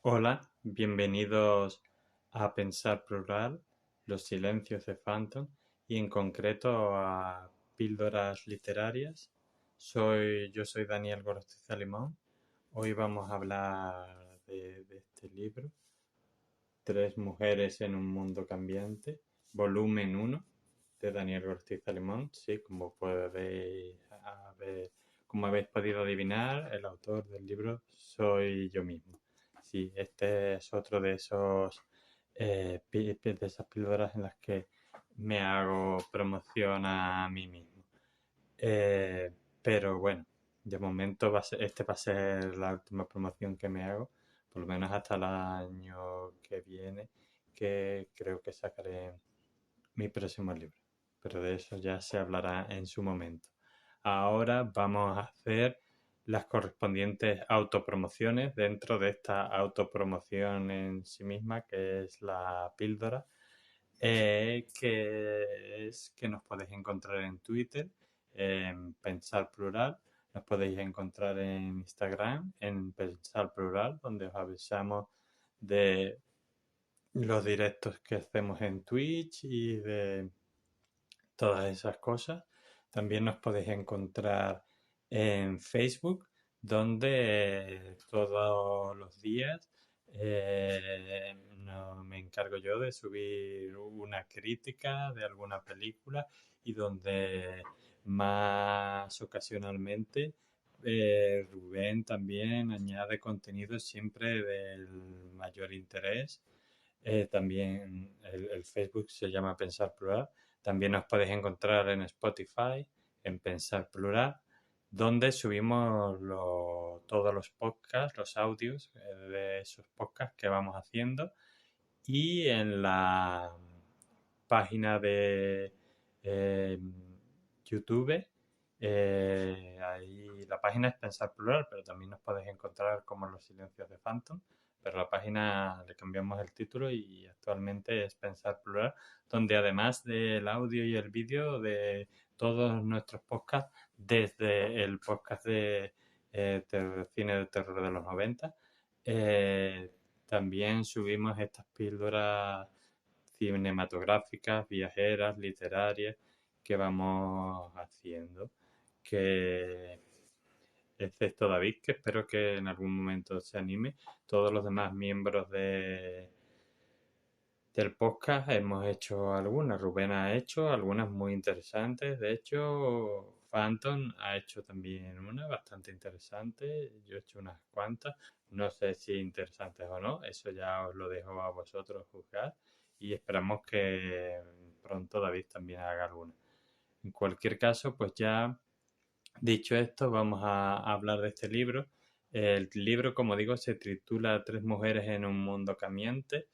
Hola, bienvenidos a Pensar Plural, los silencios de Phantom y en concreto a Píldoras Literarias. Yo soy Daniel Gorostiza Limón. Hoy vamos a hablar de este libro, Tres mujeres en un mundo cambiante, volumen uno de Daniel Gorostiza Limón. Sí, como habéis podido adivinar, el autor del libro soy yo mismo. Sí, este es otro de de esas píldoras en las que me hago promoción a mí mismo. Eh, pero bueno, de momento este va a ser la última promoción que me hago, por lo menos hasta el año que viene, que creo que sacaré mi próximo libro. Pero de eso ya se hablará en su momento. Ahora vamos a hacer las correspondientes autopromociones dentro de esta autopromoción en sí misma, que es la píldora, que nos podéis encontrar en Twitter, en Pensar Plural, nos podéis encontrar en Instagram, en Pensar Plural, donde os avisamos de los directos que hacemos en Twitch y de todas esas cosas. También nos podéis encontrar en Facebook, donde todos los días me encargo yo de subir una crítica de alguna película y donde más ocasionalmente Rubén también añade contenido siempre del mayor interés. También el Facebook se llama Pensar Plural. También nos podéis encontrar en Spotify, en Pensar Plural, donde subimos todos los podcasts, los audios de esos podcasts que vamos haciendo. Y en la página de eh, YouTube, ahí la página es Pensar Plural, pero también nos podéis encontrar como Los Silencios de Phantom. Pero la página le cambiamos el título y actualmente es Pensar Plural, donde además del audio y el vídeo de todos nuestros podcasts, desde el podcast de cine de terror de los 90, eh, también subimos estas píldoras cinematográficas, viajeras, literarias que vamos haciendo. Que excepto David, que espero que en algún momento se anime, todos los demás miembros del podcast hemos hecho algunas. Rubén ha hecho algunas muy interesantes. De hecho, Phantom ha hecho también una bastante interesante. Yo he hecho unas cuantas. No sé si interesantes o no. Eso ya os lo dejo a vosotros juzgar. Y esperamos que pronto David también haga alguna. En cualquier caso, pues ya dicho esto, vamos a hablar de este libro. El libro, como digo, se titula Tres mujeres en un mundo cambiante.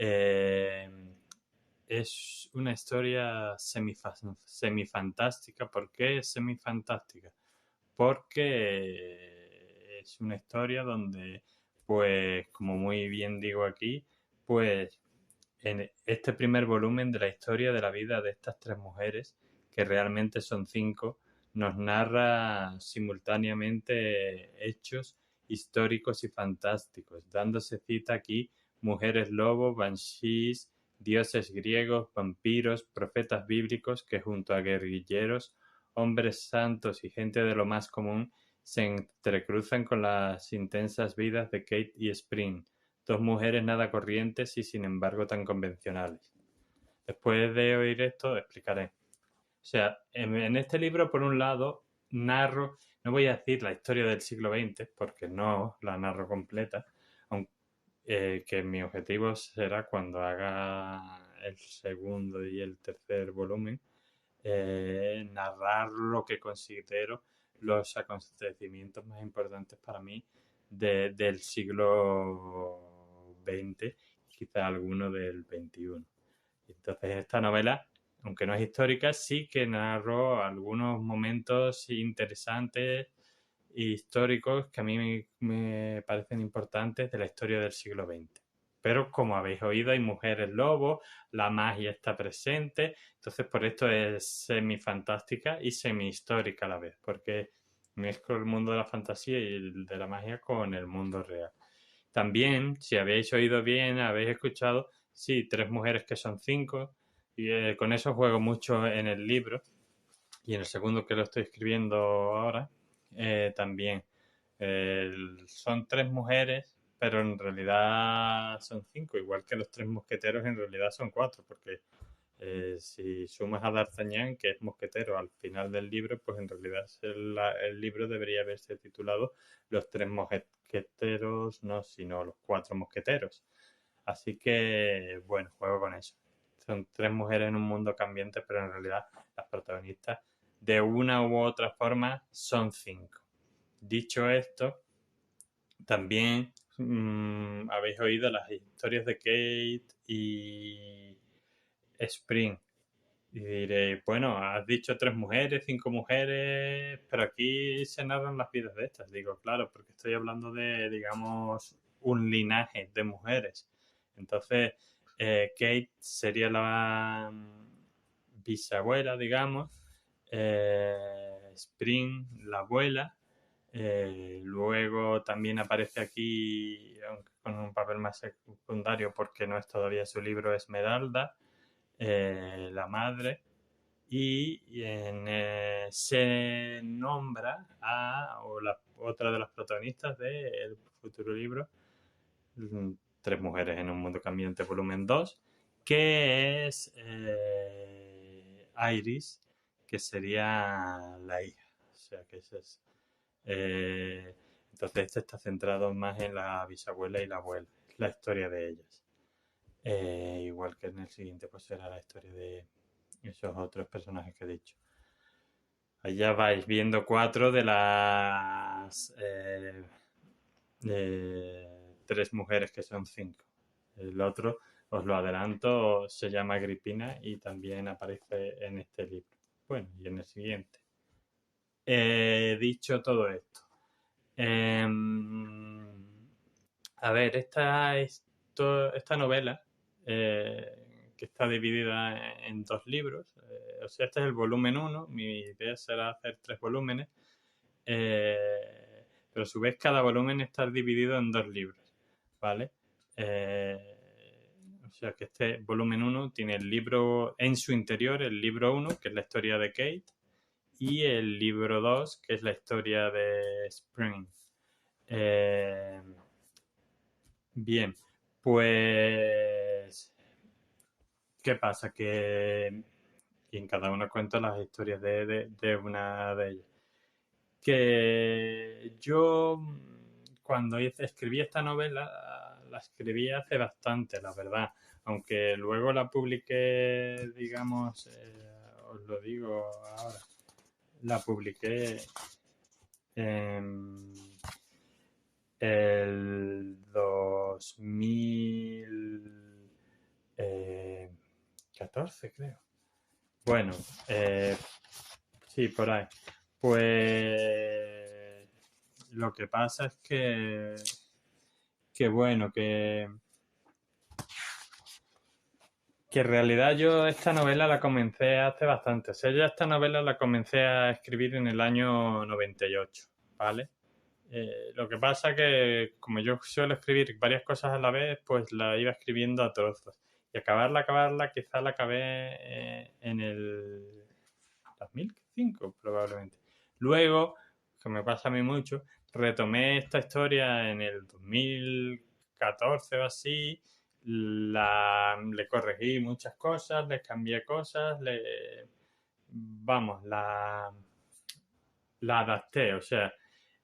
Eh, es una historia semifantástica. ¿Por qué es semifantástica? Porque es una historia donde, pues, como muy bien digo aquí, pues en este primer volumen de la historia de la vida de estas tres mujeres, que realmente son cinco, nos narra simultáneamente hechos históricos y fantásticos, dándose cita aquí mujeres lobo, banshees, dioses griegos, vampiros, profetas bíblicos que junto a guerrilleros, hombres santos y gente de lo más común se entrecruzan con las intensas vidas de Kate y Spring, dos mujeres nada corrientes y sin embargo tan convencionales. Después de oír esto, explicaré. O sea, en este libro, por un lado, narro, no voy a decir la historia del siglo XX, porque no la narro completa, aunque que mi objetivo será cuando haga el segundo y el tercer volumen, narrar lo que considero los acontecimientos más importantes para mí del siglo XX, quizá alguno del XXI. Entonces esta novela, aunque no es histórica, sí que narró algunos momentos interesantes e históricos que a mí me parecen importantes de la historia del siglo XX. Pero como habéis oído, hay mujeres lobos, la magia está presente, entonces por esto es semifantástica y semi-histórica a la vez, porque mezclo el mundo de la fantasía y el de la magia con el mundo real. También, si habéis oído bien, habéis escuchado, sí, tres mujeres que son cinco, y con eso juego mucho en el libro, y en el segundo que lo estoy escribiendo ahora, también. Son tres mujeres, pero en realidad son cinco, igual que los tres mosqueteros en realidad son cuatro, porque si sumas a D'Artagnan, que es mosquetero al final del libro, pues en realidad el libro debería haberse titulado Los tres mosqueteros, no, sino Los cuatro mosqueteros. Así que, bueno, juego con eso. Son tres mujeres en un mundo cambiante, pero en realidad las protagonistas de una u otra forma son cinco. Dicho esto, también habéis oído las historias de Kate y Spring. Y diré, bueno, has dicho tres mujeres, cinco mujeres, pero aquí se narran las vidas de estas. Digo, claro, porque estoy hablando de, digamos, un linaje de mujeres. Entonces, Kate sería la bisabuela, digamos, Spring, la abuela. Luego también aparece aquí, aunque con un papel más secundario porque no es todavía su libro, Esmeralda, la madre, y se nombra a o otra de las protagonistas del futuro libro, Tres mujeres en un mundo cambiante, volumen 2, que es Iris, que sería la hija. O sea, que ese es... eh, entonces este está centrado más en la bisabuela y la abuela, la historia de ellas. Igual que en el siguiente, pues será la historia de esos otros personajes que he dicho. Allá vais viendo cuatro de las tres mujeres que son cinco. El otro, os lo adelanto, se llama Agripina y también aparece en este libro. Bueno, y en el siguiente. Dicho todo esto, eh, a ver, esta novela, que está dividida en dos libros, o sea, este es el volumen 1, mi idea será hacer 3 volúmenes, pero a su vez cada volumen está dividido en dos libros, ¿vale? O sea que este volumen 1 tiene el libro en su interior, el libro 1, que es la historia de Kate, y el libro 2, que es la historia de Spring. Bien, pues, ¿qué pasa? Que y en cada uno cuento las historias de una de ellas. Que yo, cuando escribí esta novela, la escribí hace bastante, la verdad. Aunque luego la publiqué, digamos, os lo digo ahora, la publiqué en el 2014, creo. Bueno, sí, por ahí. Pues lo que pasa es que bueno, que en realidad yo esta novela la comencé hace bastante. O sea, yo esta novela la comencé a escribir en el año 98, ¿vale? Lo que pasa que como yo suelo escribir varias cosas a la vez, pues la iba escribiendo a trozos. Y acabarla, quizá la acabé en el 2005 probablemente. Luego, que me pasa a mí mucho, retomé esta historia en el 2014 o así, le corregí muchas cosas, le cambié cosas, vamos, la adapté, o sea,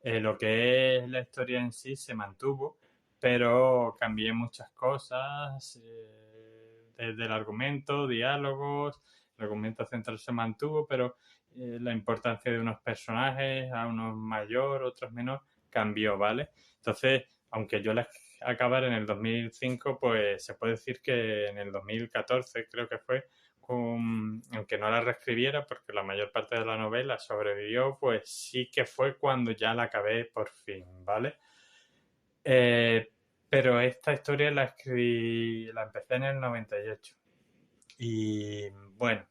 lo que es la historia en sí se mantuvo, pero cambié muchas cosas, desde el argumento, diálogos, el argumento central se mantuvo, pero la importancia de unos personajes, a unos mayor, otros menor, cambió, ¿vale? Entonces, aunque yo la acabara en el 2005, pues se puede decir que en el 2014 creo que fue, aunque no la reescribiera porque la mayor parte de la novela sobrevivió, pues sí que fue cuando ya la acabé por fin, ¿vale? Pero esta historia la empecé en el 98. Y bueno,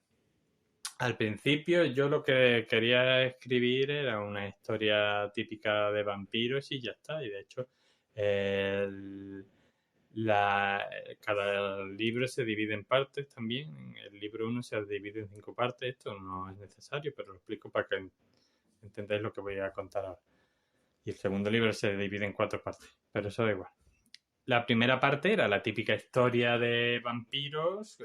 al principio yo lo que quería escribir era una historia típica de vampiros y ya está. Y de hecho El- cada libro se divide en partes también. El libro 1 se divide en 5 partes. Esto no es necesario, pero lo explico para que entendáis lo que voy a contar ahora. Y el segundo libro se divide en 4 partes, pero eso da igual. La primera parte era la típica historia de vampiros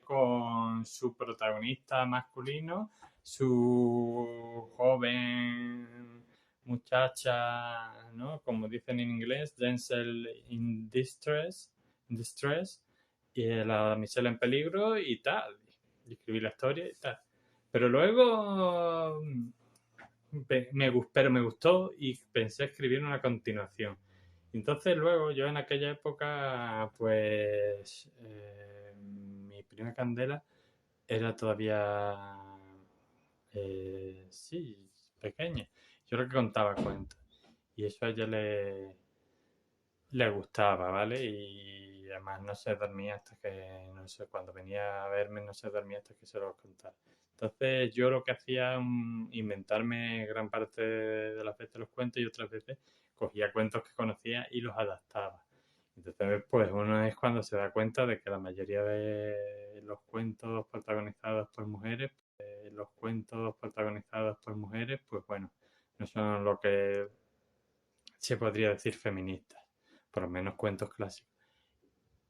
con su protagonista masculino, su joven muchacha, ¿no? Como dicen en inglés, damsel in distress, y la damisela en peligro y tal. Y escribí la historia y tal. Pero luego pero me gustó y pensé escribir una continuación. Entonces luego yo en aquella época, pues mi prima Candela era todavía, sí, pequeña. Yo lo que contaba cuentos. Y eso a ella le gustaba, ¿vale? Y además no se dormía hasta que, no sé, cuando venía a verme no se dormía hasta que se los contara. Entonces yo lo que hacía es inventarme gran parte de las veces los cuentos y otras veces cogía cuentos que conocía y los adaptaba. Entonces, pues uno es cuando se da cuenta de que la mayoría de los cuentos protagonizados por mujeres, pues bueno, no son lo que se podría decir feministas, por lo menos cuentos clásicos.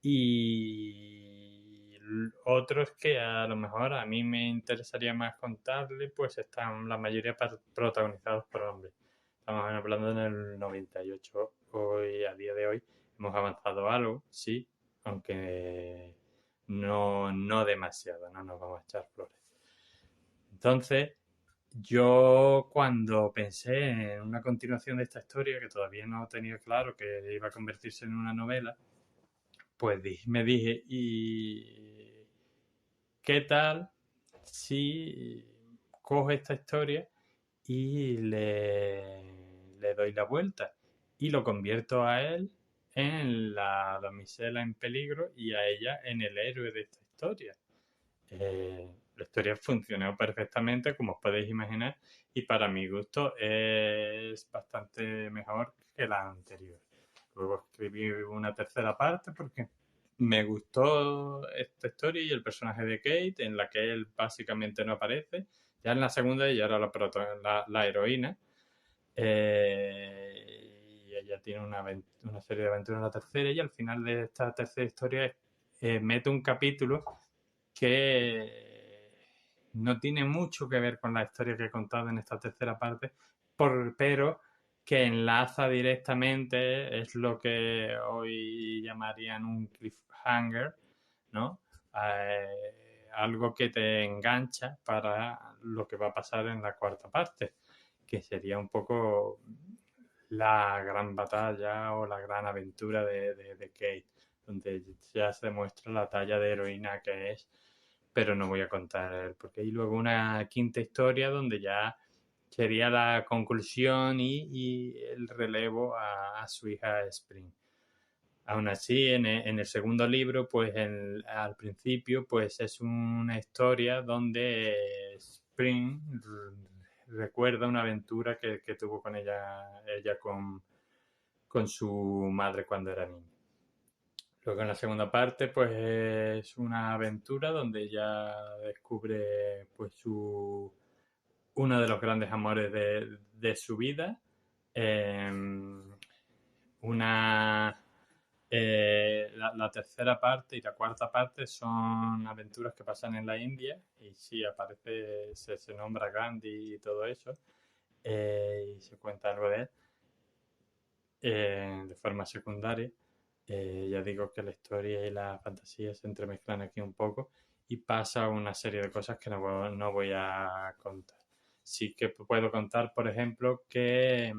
Y otros que a lo mejor a mí me interesaría más contarle, pues están la mayoría protagonizados por hombres. Estamos hablando en el 98. Hoy, a día de hoy, hemos avanzado algo, sí, aunque no demasiado, no nos vamos a echar flores. Entonces, yo cuando pensé en una continuación de esta historia, que todavía no tenía claro que iba a convertirse en una novela, pues me dije, ¿y qué tal si cojo esta historia y le doy la vuelta y lo convierto a él en la damisela en peligro y a ella en el héroe de esta historia? La historia funcionó perfectamente, como os podéis imaginar, y para mi gusto es bastante mejor que la anterior. Luego escribí una tercera parte porque me gustó esta historia y el personaje de Kate, en la que él básicamente no aparece. Ya en la segunda ella era la heroína. Y ella tiene una serie de aventuras en la tercera, y al final de esta tercera historia mete un capítulo que no tiene mucho que ver con la historia que he contado en esta tercera parte, pero que enlaza directamente, es lo que hoy llamarían un cliffhanger, ¿no? Algo que te engancha para lo que va a pasar en la cuarta parte, que sería un poco la gran batalla o la gran aventura de Kate, donde ya se demuestra la talla de heroína que es, pero no voy a contar, porque hay luego una quinta historia donde ya sería la conclusión y el relevo a su hija Spring. Aún así, en el segundo libro, pues al principio, pues es una historia donde Spring recuerda una aventura que tuvo con ella con su madre cuando era niña. Luego en la segunda parte, pues es una aventura donde ella descubre pues uno de los grandes amores de su vida. Eh, una la tercera parte y la cuarta parte son aventuras que pasan en la India, y sí aparece, se nombra Gandhi y todo eso, y se cuenta algo de él de forma secundaria. Ya digo que la historia y la fantasía se entremezclan aquí un poco y pasa una serie de cosas que no voy a contar. Sí que puedo contar, por ejemplo, que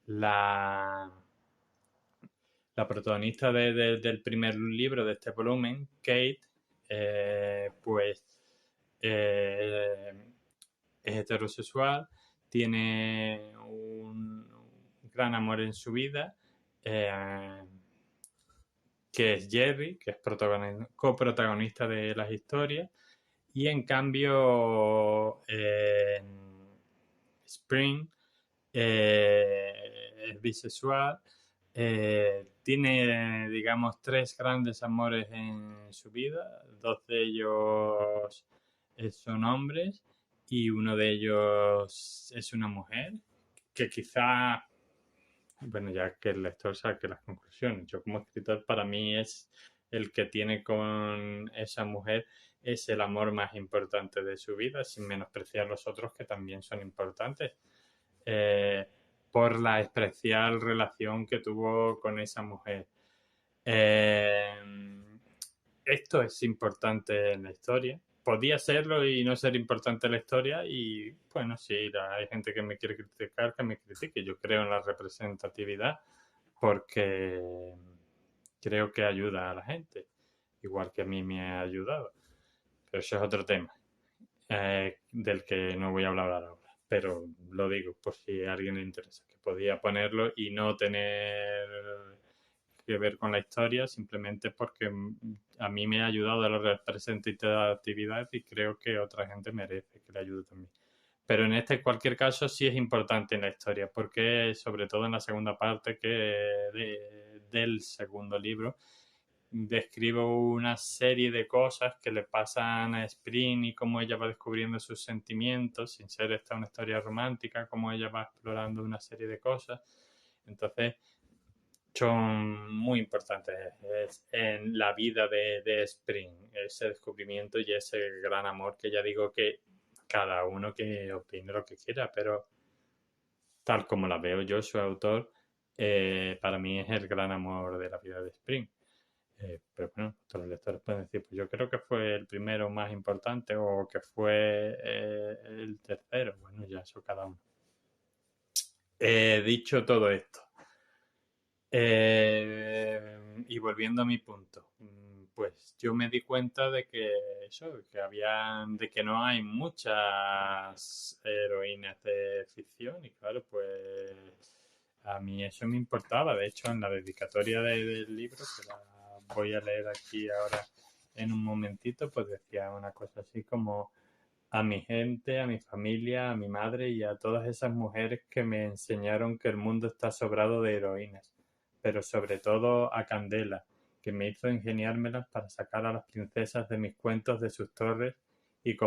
la protagonista del primer libro de este volumen, Kate, pues eh, es heterosexual, tiene un gran amor en su vida, eh, que es Jerry, que es coprotagonista de las historias, y en cambio Spring es bisexual, Tiene, digamos, tres grandes amores en su vida. Dos de ellos son hombres y uno de ellos es una mujer que quizá, bueno, ya que el lector saque las conclusiones. Yo como escritor, para mí es el que tiene con esa mujer es el amor más importante de su vida, sin menospreciar los otros que también son importantes. Eh, por la especial relación que tuvo con esa mujer. Eh, Esto es importante en la historia. Podía serlo y no ser importante en la historia y bueno, sí, hay gente que me quiere criticar, que me critique. Yo creo en la representatividad porque creo que ayuda a la gente, igual que a mí me ha ayudado. Pero eso es otro tema del que no voy a hablar ahora. Pero lo digo por si a alguien le interesa, que podía ponerlo y no tener que ver con la historia, simplemente porque a mí me ha ayudado a la representatividad y creo que otra gente merece que le ayude también. Pero en este, en cualquier caso, sí es importante en la historia, porque sobre todo en la segunda parte del segundo libro, describo una serie de cosas que le pasan a Spring y cómo ella va descubriendo sus sentimientos, sin ser esta una historia romántica, cómo ella va explorando una serie de cosas. Entonces, son muy importantes en la vida de Spring, ese descubrimiento y ese gran amor que ya digo que cada uno que opine lo que quiera, pero tal como la veo yo, su autor, para mí es el gran amor de la vida de Spring. Pero bueno, todos los lectores pueden decir, pues yo creo que fue el primero más importante o que fue el tercero. Bueno, ya eso cada uno. Dicho todo esto, y volviendo a mi punto, pues yo me di cuenta de que eso, de que no hay muchas heroínas de ficción y claro, pues a mí eso me importaba. De hecho, en la dedicatoria del libro, que la voy a leer aquí ahora en un momentito, pues decía una cosa así como a mi gente, a mi familia, a mi madre y a todas esas mujeres que me enseñaron que el mundo está sobrado de heroínas, pero sobre todo a Candela, que me hizo ingeniármelas para sacar a las princesas de mis cuentos de sus torres y,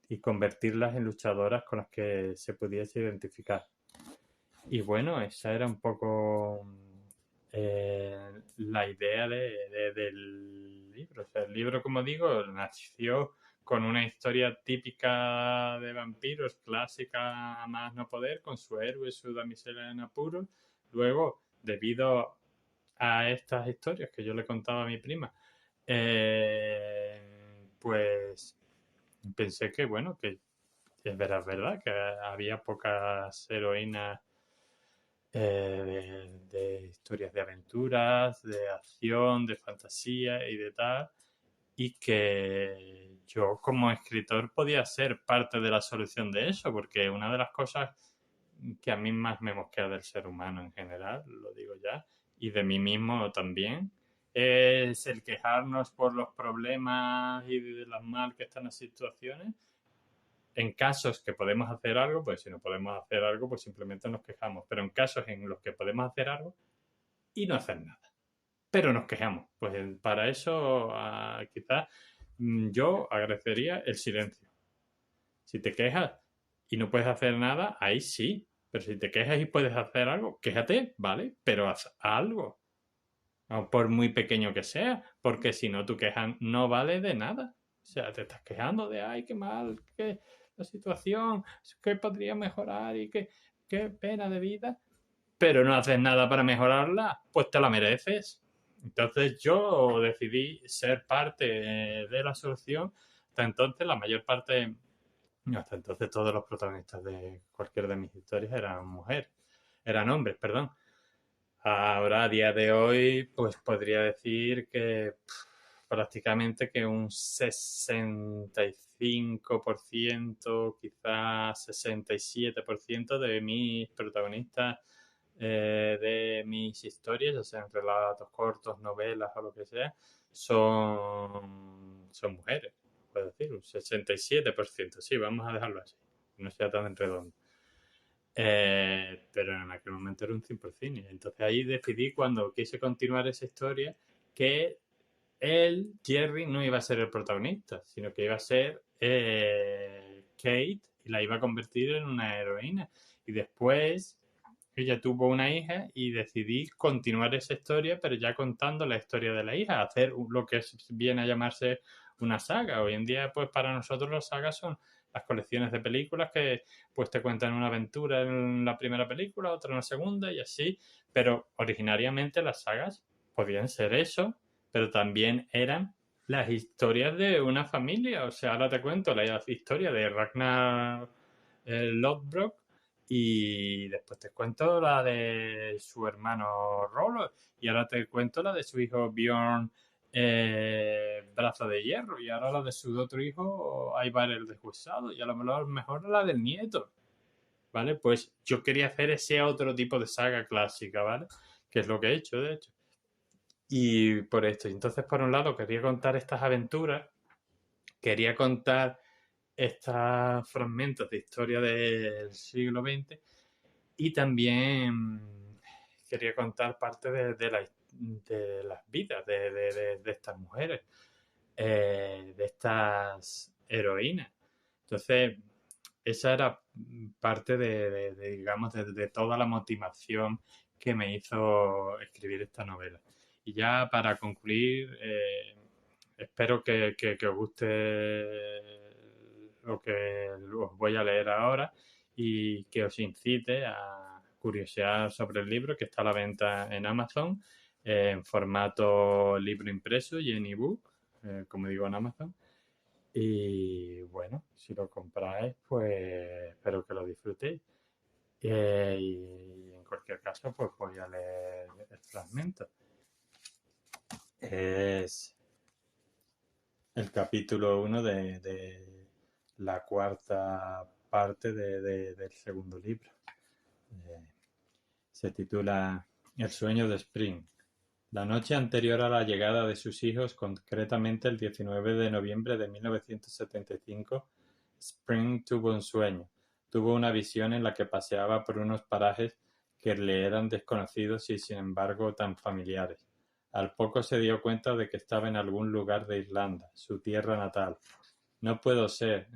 y convertirlas en luchadoras con las que se pudiese identificar. Y bueno, esa era un poco la idea del libro. O sea, el libro, como digo, nació con una historia típica de vampiros, clásica a más no poder, con su héroe y su damisela en apuros. Luego, debido a estas historias que yo le contaba a mi prima, pues pensé que, bueno, que es verdad que había pocas heroínas de historias de aventuras, de acción, de fantasía y de tal, y que yo como escritor podía ser parte de la solución de eso, porque una de las cosas que a mí más me mosquea del ser humano en general, lo digo ya, y de mí mismo también, es el quejarnos por los problemas y de las mal que están las situaciones. En casos que podemos hacer algo, pues si no podemos hacer algo, pues simplemente nos quejamos. Pero en casos en los que podemos hacer algo y no hacer nada. Pero nos quejamos. Pues para eso quizás yo agradecería el silencio. Si te quejas y no puedes hacer nada, ahí sí. Pero si te quejas y puedes hacer algo, quéjate, ¿vale? Pero haz algo. Por muy pequeño que sea. Porque si no, tu queja no vale de nada. O sea, te estás quejando de, ay, qué mal, qué la situación, que podría mejorar y qué pena de vida, pero no haces nada para mejorarla, pues te la mereces. Entonces yo decidí ser parte de la solución. Hasta entonces la mayor parte, no, hasta entonces todos los protagonistas de cualquiera de mis historias eran mujeres, eran hombres, perdón. Ahora, a día de hoy, pues podría decir que prácticamente que un 65%, quizás 67% de mis protagonistas de mis historias, ya sean relatos cortos, novelas o lo que sea, son mujeres, puedo decir, un 67%, sí, vamos a dejarlo así, no sea tan redondo. pero en aquel momento era un 100%. Entonces ahí decidí, cuando quise continuar esa historia, que él, Jerry, no iba a ser el protagonista, sino que iba a ser Kate, y la iba a convertir en una heroína. Y después ella tuvo una hija y decidí continuar esa historia, pero ya contando la historia de la hija, hacer lo que viene a llamarse una saga. Hoy en día, pues para nosotros las sagas son las colecciones de películas que pues te cuentan una aventura en la primera película, otra en la segunda y así. Pero originariamente las sagas podían ser eso, pero también eran las historias de una familia. O sea, ahora te cuento la historia de Ragnar Lothbrok, y después te cuento la de su hermano Rollo, y ahora te cuento la de su hijo Bjorn, Brazo de Hierro, y ahora la de su otro hijo Ivar el Deshuesado, y a lo mejor la del nieto, ¿vale? Pues yo quería hacer ese otro tipo de saga clásica, ¿vale? Que es lo que he hecho, de hecho. Y por esto, entonces por un lado quería contar estas aventuras, quería contar estos fragmentos de historia del siglo XX, y también quería contar parte de las vidas de estas mujeres, de estas heroínas. Entonces, esa era parte digamos, de toda la motivación que me hizo escribir esta novela. Y ya para concluir, espero que os guste lo que os voy a leer ahora, y que os incite a curiosear sobre el libro, que está a la venta en Amazon en formato libro impreso y en ebook, como digo, en Amazon. Y bueno, si lo compráis, pues espero que lo disfrutéis. Y en cualquier caso, pues voy a leer el fragmento. Es el capítulo 1 de la cuarta parte del segundo libro. Se titula El sueño de Spring. La noche anterior a la llegada de sus hijos, concretamente el 19 de noviembre de 1975, Spring tuvo un sueño. Tuvo una visión en la que paseaba por unos parajes que le eran desconocidos y sin embargo tan familiares. Al poco se dio cuenta de que estaba en algún lugar de Irlanda, su tierra natal. No puede ser,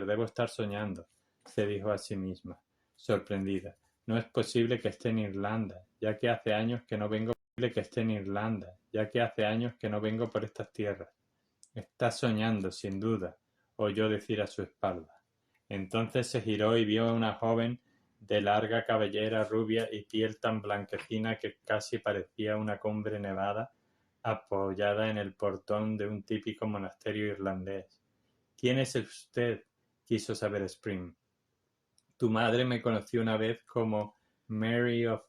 debo estar soñando, se dijo a sí misma, sorprendida. No es posible que esté en Irlanda, ya que hace años que no vengo por estas tierras. Está soñando, sin duda, oyó decir a su espalda. Entonces se giró y vio a una joven de larga cabellera rubia y piel tan blanquecina que casi parecía una cumbre nevada, apoyada en el portón de un típico monasterio irlandés. ¿Quién es usted?, quiso saber Spring. Tu madre me conoció una vez como Mary of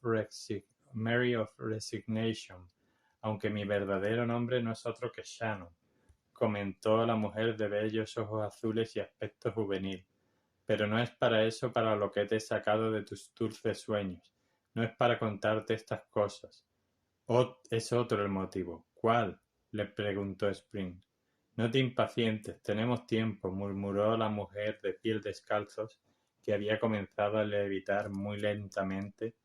Resignation, aunque mi verdadero nombre no es otro que Shannon, comentó la mujer de bellos ojos azules y aspecto juvenil. Pero no es para eso para lo que te he sacado de tus dulces sueños. No es para contarte estas cosas. Es otro el motivo. ¿Cuál?, le preguntó Spring. No te impacientes, tenemos tiempo, murmuró la mujer de piel descalzos, que había comenzado a levitar muy lentamente,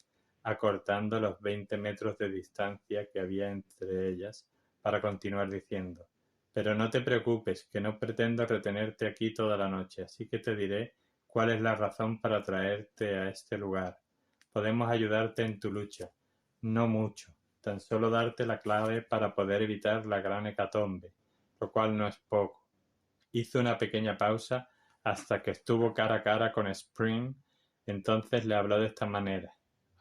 acortando los 20 metros de distancia que había entre ellas, para continuar diciendo: pero no te preocupes, que no pretendo retenerte aquí toda la noche, así que te diré cuál es la razón para traerte a este lugar. Podemos ayudarte en tu lucha. No mucho, tan solo darte la clave para poder evitar la gran hecatombe, lo cual no es poco. Hizo una pequeña pausa hasta que estuvo cara a cara con Spring. Entonces le habló de esta manera: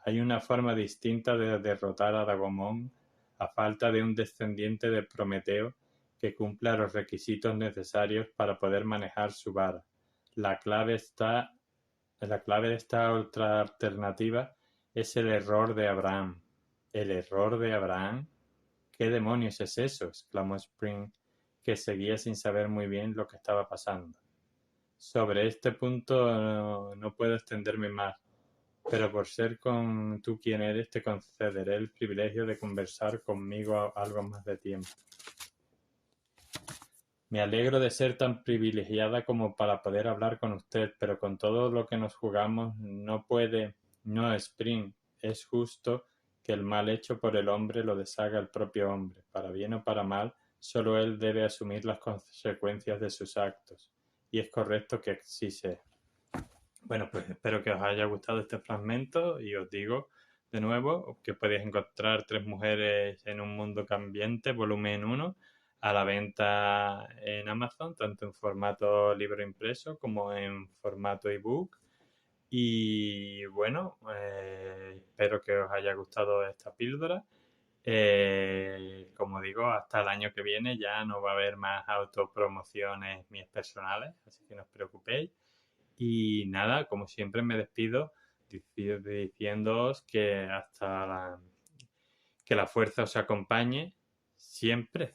hay una forma distinta de derrotar a Dagomón a falta de un descendiente de Prometeo que cumpla los requisitos necesarios para poder manejar su vara. La clave de esta otra alternativa es el error de Abraham. ¿El error de Abraham? ¿Qué demonios es eso?, exclamó Spring, que seguía sin saber muy bien lo que estaba pasando. Sobre este punto no puedo extenderme más, pero por ser tú quien eres, te concederé el privilegio de conversar conmigo algo más de tiempo. Me alegro de ser tan privilegiada como para poder hablar con usted, pero con todo lo que nos jugamos no Spring, es justo que el mal hecho por el hombre lo deshaga el propio hombre, para bien o para mal, solo él debe asumir las consecuencias de sus actos, y es correcto que así sea. Bueno, pues espero que os haya gustado este fragmento y os digo de nuevo que podéis encontrar Tres mujeres en un mundo cambiante, volumen 1, a la venta en Amazon, tanto en formato libro impreso como en formato ebook. Y bueno, espero que os haya gustado esta píldora. Como digo, hasta el año que viene ya no va a haber más autopromociones mías personales, así que no os preocupéis. Y nada, como siempre me despido diciéndoos que que la fuerza os acompañe siempre.